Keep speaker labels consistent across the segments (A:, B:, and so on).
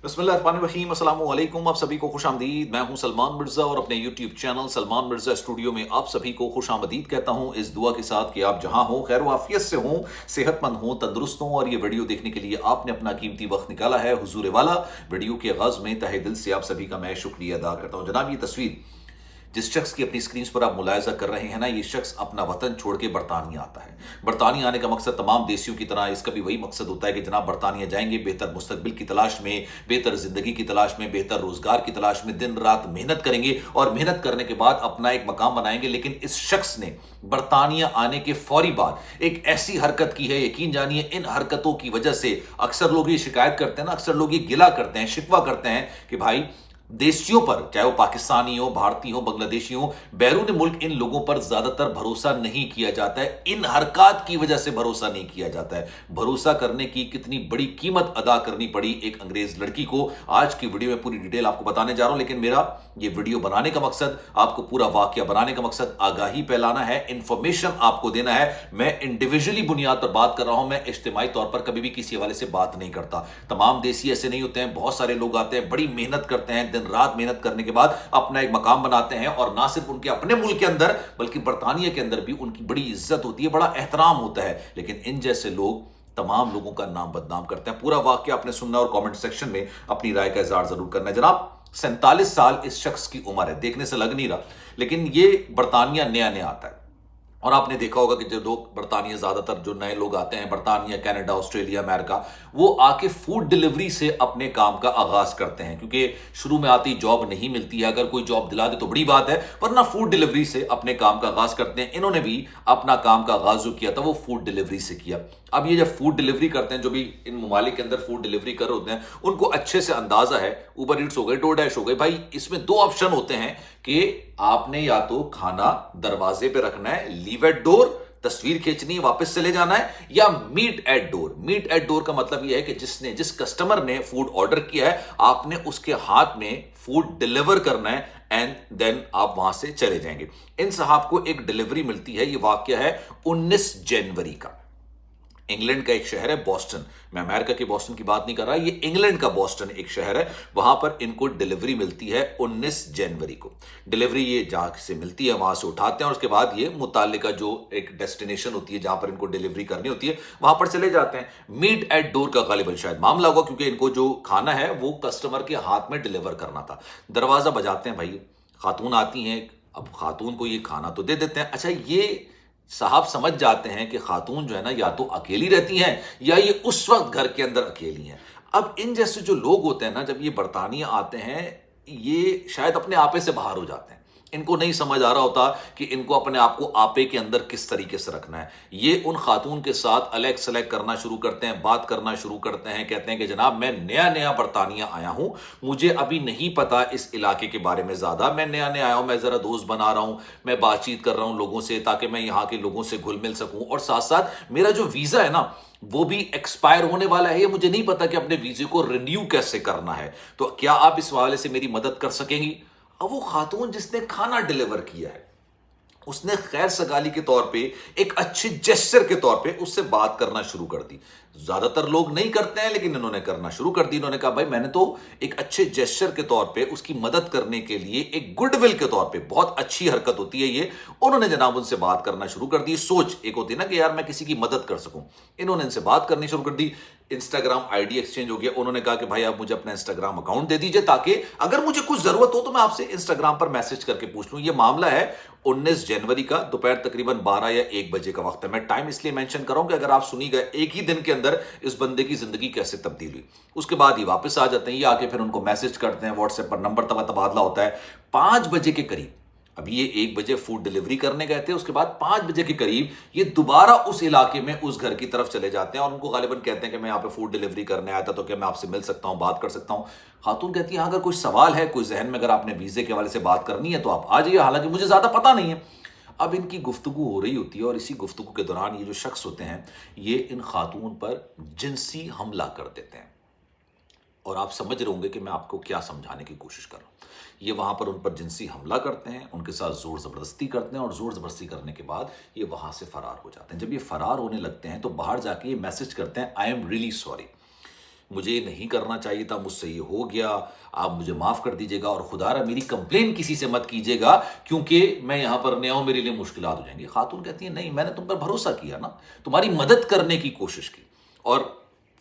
A: बिस्मिल्लाहिर्रहमानिर्रहीम, अस्सलाम वालेकुम। आप सभी को खुश आमदीद। मैं हूं सलमान मिर्ज़ा और अपने YouTube channel Salman Mirza studio में आप सभी को खुश आमदीद कहता हूं, इस दुआ के साथ कि आप जहां हो खैर वाफियत से हों, सेहतमंद हों, तंदुरुस्त हों। और ये वीडियो देखने के लिए आपने अपना कीमती वक्त निकाला है हुजूर वाला। वीडियो के आगाज़ में तहे दिल से आप सभी का मैं शुक्रिया अदा करता हूँ। जनाब, ये तस्वीर जिस शख्स की अपनी स्क्रीन पर आप मुलायजा कर रहे हैं ना, ये शख्स अपना वतन छोड़ के बरतानिया आता है। बरतानिया आने का मकसद तमाम देशियों की तरह इसका भी वही मकसद होता है कि जनाब बरतानिया जाएंगे बेहतर मुस्तकबिल की तलाश में, बेहतर जिंदगी की तलाश में, बेहतर रोजगार की तलाश में, दिन रात मेहनत करेंगे और मेहनत करने के बाद अपना एक मकाम बनाएंगे। लेकिन इस शख्स ने बरतानिया आने के फौरी बाद एक ऐसी हरकत की है, यकीन जानिए इन हरकतों की वजह से अक्सर लोग ये शिकायत करते हैं ना, अक्सर लोग ये गिला करते हैं, शिकवा करते हैं कि भाई देशियों पर, चाहे वो पाकिस्तानी हो, भारतीय हो, बांग्लादेशी हो, बैरून मुल्क इन लोगों पर ज्यादातर भरोसा नहीं किया जाता है। इन हरकत की वजह से भरोसा नहीं किया जाता है। भरोसा करने की कितनी बड़ी कीमत अदा करनी पड़ी एक अंग्रेज लड़की को, आज की वीडियो में पूरी डिटेल आपको बताने जा रहा हूं। लेकिन मेरा ये वीडियो बनाने का मकसद, आपको पूरा वाकया बनाने का मकसद आगाही फैलाना है, इंफॉर्मेशन आपको देना है। मैं इंडिविजुअली बुनियाद पर बात कर रहा हूं, मैं इज्तिमाई तौर पर कभी भी किसी हवाले से बात नहीं करता। तमाम देसी ऐसे नहीं होते हैं, बहुत सारे लोग आते हैं, बड़ी मेहनत करते हैं, दिन रात मेहनत करने के बाद अपना एक मकाम बनाते हैं और ना सिर्फ उनके अपने मुल्क के अंदर बल्कि बरतानिया के अंदर भी उनकी बड़ी इज्जत होती है, बड़ा एहतराम होता है। लेकिन इन जैसे लोग तमाम लोगों का नाम बदनाम करते हैं। पूरा वाकया आपने सुनना और कमेंट सेक्शन में अपनी राय का इजहार जरूर करना है। जनाब, 47 साल इस शख्स की उम्र है, देखने से लग नहीं रहा, लेकिन ये बरतानिया नया नया आता है। और आपने देखा होगा कि जो लोग बरतानिया, ज्यादातर जो नए लोग आते हैं बरतानिया, कनाडा, ऑस्ट्रेलिया, अमेरिका, वो आके फूड डिलीवरी से अपने काम का आगाज करते हैं, क्योंकि शुरू में आती जॉब नहीं मिलती है। अगर कोई जॉब दिला दे तो बड़ी बात है, वरना फूड डिलीवरी से अपने काम का आगाज करते हैं। इन्होंने भी अपना काम का आगाज जो किया था वो फूड डिलीवरी से किया। अब ये जब फूड डिलीवरी करते हैं, जो भी इन ममालिक के अंदर फूड डिलीवरी कर होते हैं, उनको अच्छे से अंदाजा है, उबर ईट्स हो गए, डोरडैश हो गए, भाई इसमें दो ऑप्शन होते हैं कि आपने या तो खाना दरवाजे पे रखना है, लीव एट डोर, तस्वीर खींचनी है, वापस चले जाना है, या meet at door. Meet at door का मतलब यह है कि जिस कस्टमर ने फूड ऑर्डर किया है, आपने उसके हाथ में फूड डिलीवर करना है एंड देन आप वहां से चले जाएंगे। इन साहब को एक डिलीवरी मिलती है। यह वाकया है 19 जनवरी का। इंग्लैंड का एक शहर है बॉस्टन, मैं अमेरिका के बॉस्टन की बात नहीं कर रहा, ये इंग्लैंड का बॉस्टन एक शहर है। वहां पर इनको डिलीवरी मिलती है 19 जनवरी को। डिलीवरी ये जहां से मिलती है वहां से उठाते हैं और उसके बाद ये मुतालिका जो एक डेस्टिनेशन होती है जहां पर इनको डिलीवरी करनी होती है, वहां पर चले जाते हैं। मीट एट डोर का गालिबन शायद मामला होगा, क्योंकि इनको जो खाना है वो कस्टमर के हाथ में डिलीवर करना था। दरवाजा बजाते हैं, भाई खातून आती हैं। अब खातून को ये खाना तो दे देते हैं। अच्छा, ये साहब समझ जाते हैं कि खातून जो है ना, या तो अकेली रहती हैं या ये उस वक्त घर के अंदर अकेली हैं। अब इन जैसे जो लोग होते हैं ना, जब ये बरतानिया आते हैं, ये शायद अपने आपे से बाहर हो जाते हैं। इनको नहीं समझ आ रहा होता कि इनको अपने आप को आपे के अंदर किस तरीके से रखना है। ये उन खातून के साथ अलग सलग करना शुरू करते हैं, बात करना शुरू करते हैं, कहते हैं कि जनाब मैं नया नया बरतानिया आया हूं, मुझे अभी नहीं पता इस इलाके के बारे में ज्यादा, मैं नया नया आया हूं, मैं जरा दोस्त बना रहा हूं, मैं बातचीत कर रहा हूं लोगों से ताकि मैं यहाँ के लोगों से घुल मिल सकूं, और साथ साथ मेरा जो वीजा है ना वो भी एक्सपायर होने वाला है, मुझे नहीं पता कि अपने वीजे को रिन्यू कैसे करना है, तो क्या आप इस हवाले से मेरी मदद कर सकेंगी। अब वो खातून जिसने खाना डिलीवर किया है, उसने खैर सगाली के तौर पे, एक अच्छे जेस्चर के तौर पे उससे बात करना शुरू कर दी। ज्यादातर लोग नहीं करते हैं, लेकिन इन्होंने करना शुरू कर दी। इन्होंने कहा भाई मैंने तो एक अच्छे जेस्चर के तौर पे उसकी मदद करने के लिए, एक गुडविल के तौर पे, बहुत अच्छी हरकत होती है ये, उन्होंने जनाब उनसे बात करना शुरू कर दी। सोच एक होती है ना कि यार मैं किसी की मदद कर सकूं, इन्होंने इनसे बात करनी शुरू कर दी। इंस्टाग्राम आईडी एक्सचेंज हो गया। उन्होंने कहा कि भाई आप मुझे अपना इंस्टाग्राम अकाउंट दे दीजिए ताकि अगर मुझे कुछ जरूरत हो तो मैं आपसे इंस्टाग्राम पर मैसेज करके पूछ लूं। ये मामला है 19 जनवरी का, दोपहर तकरीबन 12 या 1 बजे का वक्त है। मैं टाइम इसलिए मेंशन कर रहा हूं कि अगर आप सुनी गए एक ही दिन के अंदर इस बंदे की जिंदगी कैसे तब्दील हुई। उसके बाद ये वापस आ जाते हैं, ये आके फिर उनको मैसेज करते हैं, व्हाट्सएप पर नंबर तबादला होता है। 5 बजे के करीब, अभी ये 1 बजे फूड डिलीवरी करने गए थे, उसके बाद 5 बजे के करीब ये दोबारा उस इलाके में, उस घर की तरफ चले जाते हैं और उनको गालिबन कहते हैं कि मैं यहाँ पे फूड डिलीवरी करने आया था, तो क्या मैं आपसे मिल सकता हूँ, बात कर सकता हूँ। खातून कहती है अगर कोई सवाल है, कोई जहन में, अगर आपने वीजे के हवाले से बात करनी है तो आप आ जाइए, हालांकि मुझे ज्यादा पता नहीं है। अब इनकी गुफ्तगू हो रही होती है और इसी गुफ्तगू के दौरान ये जो शख्स होते हैं, ये इन खातून पर जिनसी हमला कर देते हैं। और आप समझ रहे होंगे कि मैं आपको क्या समझाने की कोशिश कर रहा हूं। ये वहां पर उन पर जिनसी हमला करते हैं, उनके साथ जोर जबरदस्ती करते हैं, और जोर जबरदस्ती करने के बाद ये वहां से फरार हो जाते हैं। जब ये फरार होने लगते हैं तो बाहर जाके ये मैसेज करते हैं आई एम रियली सॉरी। مجھے یہ نہیں کرنا چاہیے تھا، مجھ سے یہ ہو گیا، آپ مجھے معاف کر دیجیے گا، اور خدا را میری کمپلین کسی سے مت کیجیے گا کیونکہ میں یہاں پر نیا ہوں، میرے لیے مشکلات ہو جائیں گی۔ خاتون کہتی ہے نہیں، میں نے تم پر بھروسہ کیا نا، تمہاری مدد کرنے کی کوشش کی، اور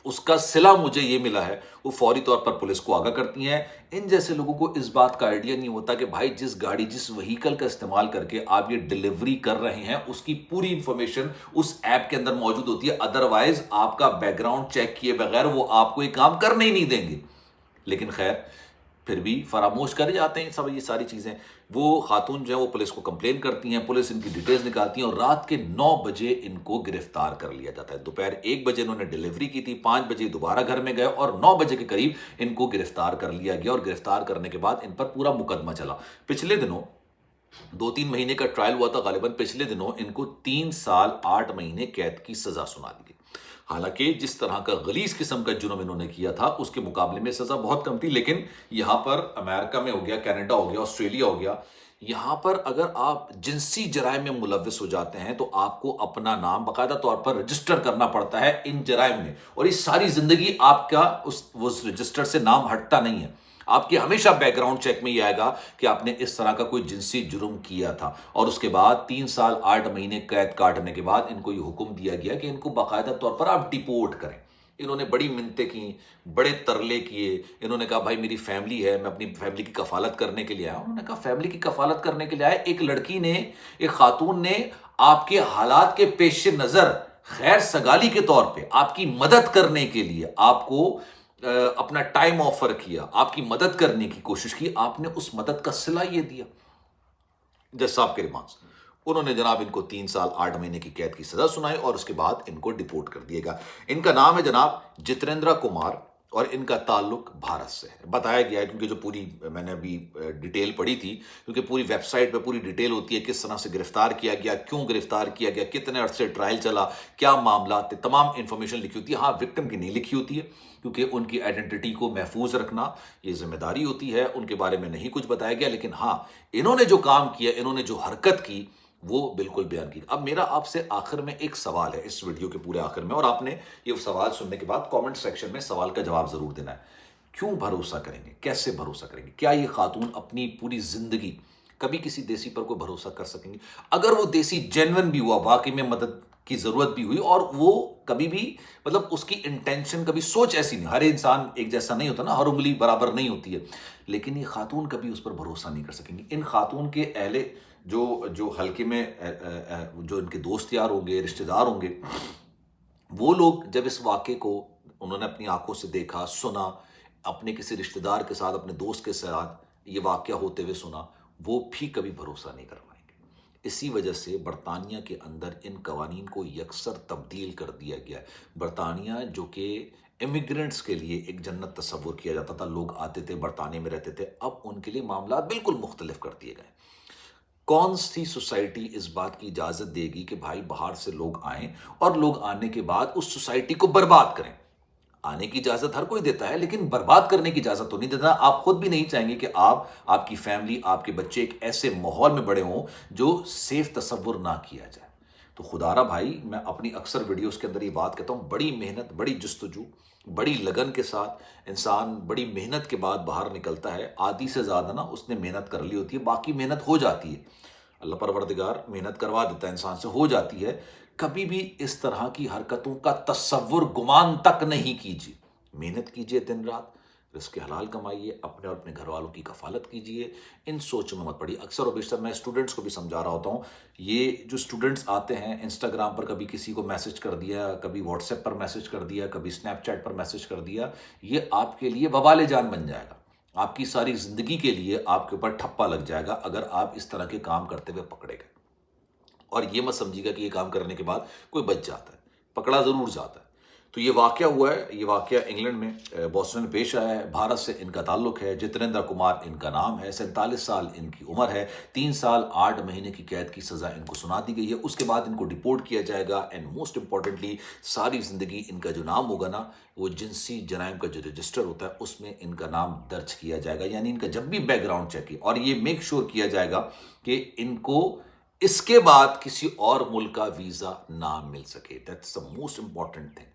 A: اس کا صلہ مجھے یہ ملا ہے۔ وہ فوری طور پر پولیس کو آگاہ کرتی ہیں۔ ان جیسے لوگوں کو اس بات کا آئیڈیا نہیں ہوتا کہ بھائی جس گاڑی، جس وہیکل کا استعمال کر کے آپ یہ ڈیلیوری کر رہے ہیں، اس کی پوری انفارمیشن اس ایپ کے اندر موجود ہوتی ہے، ادروائز آپ کا بیک گراؤنڈ چیک کیے بغیر وہ آپ کو یہ کام کرنے ہی نہیں دیں گے۔ لیکن خیر پھر بھی فراموش کر جاتے ہیں سب یہ ساری چیزیں۔ وہ خاتون جو ہے وہ پولیس کو کمپلین کرتی ہیں، پولیس ان کی ڈیٹیلز نکالتی ہیں، اور رات کے 9 بجے ان کو گرفتار کر لیا جاتا ہے۔ دوپہر 1 بجے انہوں نے ڈیلیوری کی تھی، 5 بجے دوبارہ گھر میں گئے، اور 9 بجے کے قریب ان کو گرفتار کر لیا گیا، اور گرفتار کرنے کے بعد ان پر پورا مقدمہ چلا۔ پچھلے دنوں 2-3 مہینے کا ٹرائل ہوا تھا غالباً، پچھلے دنوں ان کو 3 سال 8 مہینے قید کی سزا سنا دی گئی۔ حالانکہ جس طرح کا غلیظ قسم کا جرم انہوں نے کیا تھا اس کے مقابلے میں سزا بہت کم تھی، لیکن یہاں پر امریکہ میں ہو گیا، کینیڈا ہو گیا، آسٹریلیا ہو گیا، یہاں پر اگر آپ جنسی جرائم میں ملوث ہو جاتے ہیں تو آپ کو اپنا نام باقاعدہ طور پر رجسٹر کرنا پڑتا ہے ان جرائم میں، اور اس ساری زندگی آپ کا اس رجسٹر سے نام ہٹتا نہیں ہے۔ آپ کے ہمیشہ بیک گراؤنڈ چیک میں یہ آئے گا کہ آپ نے اس طرح کا کوئی جنسی جرم کیا تھا، اور اس کے بعد 3 سال 8 مہینے قید کاٹنے کے بعد ان کو یہ حکم دیا گیا کہ ان کو باقاعدہ طور پر آپ ڈیپورٹ کریں۔ انہوں نے بڑی منتیں کی، بڑے ترلے کیے، انہوں نے کہا بھائی میری فیملی ہے، میں اپنی فیملی کی کفالت کرنے کے لیے آیا۔ انہوں نے کہا فیملی کی کفالت کرنے کے لیے آئے؟ ایک لڑکی نے، ایک خاتون نے آپ کے حالات کے پیش نظر خیر سگالی کے طور پہ آپ کی مدد کرنے کے لیے آپ کو اپنا ٹائم آفر کیا، آپ کی مدد کرنے کی کوشش کی، آپ نے اس مدد کا صلہ یہ دیا۔ جج صاحب کے ریمارکس، انہوں نے جناب ان کو 3 سال 8 مہینے کی قید کی سزا سنائی، اور اس کے بعد ان کو ڈیپورٹ کر دیا گیا۔ ان کا نام ہے جناب جتیندرا کمار، اور ان کا تعلق بھارت سے ہے۔ بتایا گیا ہے کیونکہ جو پوری میں نے ابھی ڈیٹیل پڑھی تھی، کیونکہ پوری ویب سائٹ پہ پوری ڈیٹیل ہوتی ہے کس طرح سے گرفتار کیا گیا، کیوں گرفتار کیا گیا، کتنے عرصے ٹرائل چلا، کیا معاملات تھے، تمام انفارمیشن لکھی ہوتی ہے۔ ہاں وکٹم کی نہیں لکھی ہوتی ہے کیونکہ ان کی آئیڈینٹی کو محفوظ رکھنا یہ ذمہ داری ہوتی ہے، ان کے بارے میں نہیں کچھ بتایا گیا، لیکن ہاں انہوں نے جو کام کیا، انہوں نے جو حرکت کی، وہ بالکل بیان کی۔ اب میرا آپ سے آخر میں ایک سوال ہے اس ویڈیو کے پورے آخر میں، اور آپ نے یہ سوال سننے کے بعد کامنٹ سیکشن میں سوال کا جواب ضرور دینا ہے۔ کیوں بھروسہ کریں گے؟ کیسے بھروسہ کریں گے؟ کیا یہ خاتون اپنی پوری زندگی کبھی کسی دیسی پر کوئی بھروسہ کر سکیں گے؟ اگر وہ دیسی جینون بھی ہوا، واقعی میں مدد کی ضرورت بھی ہوئی، اور وہ کبھی بھی مطلب اس کی انٹینشن، کبھی سوچ ایسی نہیں، ہر انسان ایک جیسا نہیں ہوتا نا، ہر انگلی برابر نہیں ہوتی ہے، لیکن یہ خاتون کبھی اس پر بھروسہ نہیں کر سکیں گی۔ ان خاتون کے اہل جو حلقے میں جو ان کے دوست یار ہوں گے، رشتہ دار ہوں گے، وہ لوگ جب اس واقعے کو انہوں نے اپنی آنکھوں سے دیکھا، سنا، اپنے کسی رشتہ دار کے ساتھ، اپنے دوست کے ساتھ یہ واقعہ ہوتے ہوئے سنا، وہ بھی کبھی بھروسہ نہیں کر پائیں گے۔ اسی وجہ سے برطانیہ کے اندر ان قوانین کو یکسر تبدیل کر دیا گیا ہے۔ برطانیہ جو کہ امیگرنٹس کے لیے ایک جنت تصور کیا جاتا تھا، لوگ آتے تھے برطانیہ میں رہتے تھے، اب ان کے لیے معاملات بالکل مختلف کر دیے گئے۔ کون سی سوسائٹی اس بات کی اجازت دے گی کہ بھائی باہر سے لوگ آئیں، اور لوگ آنے کے بعد اس سوسائٹی کو برباد کریں؟ آنے کی اجازت ہر کوئی دیتا ہے، لیکن برباد کرنے کی اجازت تو نہیں دیتا۔ آپ خود بھی نہیں چاہیں گے کہ آپ کی فیملی، آپ کے بچے ایک ایسے ماحول میں بڑے ہوں جو سیف تصور نہ کیا جائے۔ تو خدا را بھائی، میں اپنی اکثر ویڈیوز کے اندر یہ بات کہتا ہوں، بڑی محنت، بڑی جستجو، بڑی لگن کے ساتھ انسان بڑی محنت کے بعد باہر نکلتا ہے۔ آدھی سے زیادہ نا اس نے محنت کر لی ہوتی ہے، باقی محنت ہو جاتی ہے، اللہ پروردگار محنت کروا دیتا ہے انسان سے، ہو جاتی ہے۔ کبھی بھی اس طرح کی حرکتوں کا تصور گمان تک نہیں کیجیے۔ محنت کیجیے دن رات، رزق حلال کمائیے، اپنے اور اپنے گھر والوں کی کفالت کیجیے، ان سوچوں میں مت پڑیے۔ اکثر و بیشتر میں اسٹوڈنٹس کو بھی سمجھا رہا ہوتا ہوں، یہ جو اسٹوڈنٹس آتے ہیں انسٹاگرام پر کبھی کسی کو میسج کر دیا، کبھی واٹس ایپ پر میسج کر دیا، کبھی اسنیپ چیٹ پر میسج کر دیا، یہ آپ کے لیے وبال جان بن جائے گا۔ آپ کی ساری زندگی کے لیے آپ کے اوپر ٹھپا لگ جائے گا اگر آپ اس طرح کے کام کرتے ہوئے پکڑے گئے۔ اور یہ مت سمجھیے گا کہ یہ کام کرنے کے بعد کوئی بچ جاتا ہے، پکڑا ضرور جاتا ہے۔ تو یہ واقعہ ہوا ہے، یہ واقعہ انگلینڈ میں بوسٹن میں پیش آیا ہے۔ بھارت سے ان کا تعلق ہے، جتیندر کمار ان کا نام ہے، 47 سال ان کی عمر ہے، 3 سال 8 مہینے کی قید کی سزا ان کو سنا دی گئی ہے۔ اس کے بعد ان کو ڈیپورٹ کیا جائے گا، اینڈ موسٹ امپورٹنٹلی ساری زندگی ان کا جو نام ہوگا نا، وہ جنسی جرائم کا جو رجسٹر ہوتا ہے اس میں ان کا نام درج کیا جائے گا، یعنی ان کا جب بھی بیک گراؤنڈ چیک کیا، اور یہ میک شور کیا جائے گا کہ ان کو اس کے بعد کسی اور ملک کا ویزا نہ مل سکے۔ That's the most important thing.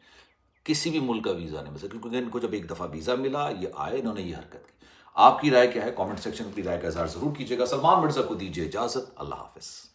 A: کسی بھی ملک کا ویزا نہیں مل سکتا، کیونکہ ان کو جب ایک دفعہ ویزا ملا یہ آئے، انہوں نے یہ حرکت کی۔ آپ کی رائے کیا ہے؟ کامنٹ سیکشن میں اپنی رائے کا اظہار ضرور کیجیے گا۔ سلمان مرزا کو دیجیے اجازت، اللہ حافظ۔